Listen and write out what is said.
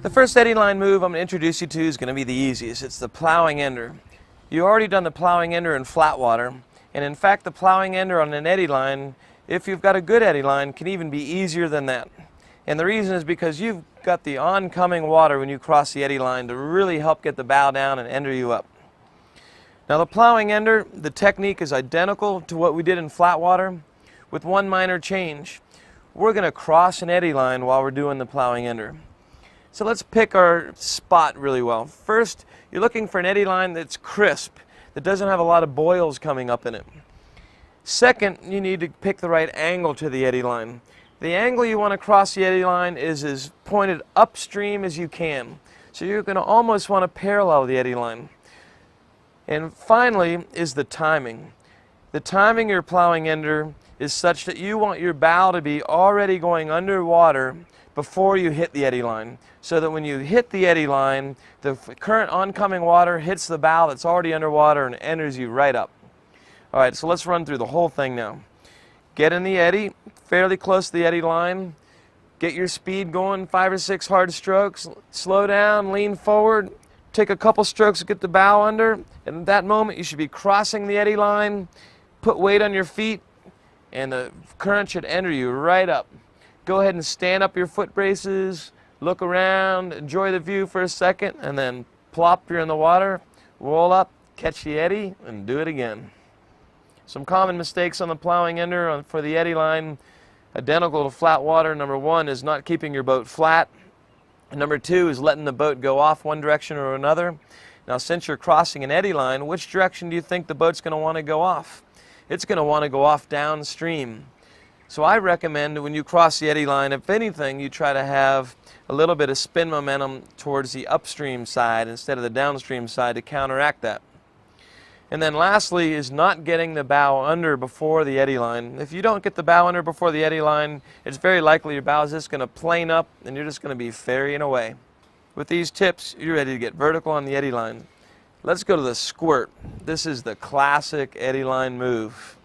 The first eddy line move I'm going to introduce you to is going to be the easiest. It's the plowing ender. You've already done the plowing ender in flat water, and in fact the plowing ender on an eddy line, if you've got a good eddy line, can even be easier than that. And the reason is because you've got the oncoming water when you cross the eddy line to really help get the bow down and ender you up. Now the plowing ender, the technique is identical to what we did in flat water with one minor change. We're going to cross an eddy line while we're doing the plowing ender. So let's pick our spot really well. First, you're looking for an eddy line that's crisp, that doesn't have a lot of boils coming up in it. Second, you need to pick the right angle to the eddy line. The angle you want to cross the eddy line is as pointed upstream as you can. So you're going to almost want to parallel the eddy line. And finally is the timing. The timing of your plowing ender is such that you want your bow to be already going underwater before you hit the eddy line, so that when you hit the eddy line, the current oncoming water hits the bow that's already underwater and enters you right up. All right, so let's run through the whole thing now. Get in the eddy, fairly close to the eddy line. Get your speed going, 5 or 6 hard strokes. Slow down, lean forward, take a couple strokes to get the bow under, and at that moment you should be crossing the eddy line. Put weight on your feet, and the current should enter you right up. Go ahead and stand up your foot braces, look around, enjoy the view for a second, and then plop, you're in the water, roll up, catch the eddy, and do it again. Some common mistakes on the plowing ender for the eddy line, identical to flat water. Number one is not keeping your boat flat. And number two is letting the boat go off one direction or another. Now, since you're crossing an eddy line, which direction do you think the boat's going to want to go off? It's going to want to go off downstream. So I recommend when you cross the eddy line, if anything, you try to have a little bit of spin momentum towards the upstream side instead of the downstream side to counteract that. And then lastly is not getting the bow under before the eddy line. If you don't get the bow under before the eddy line, it's very likely your bow is just going to plane up and you're just going to be ferrying away. With these tips, you're ready to get vertical on the eddy line. Let's go to the squirt. This is the classic eddy line move.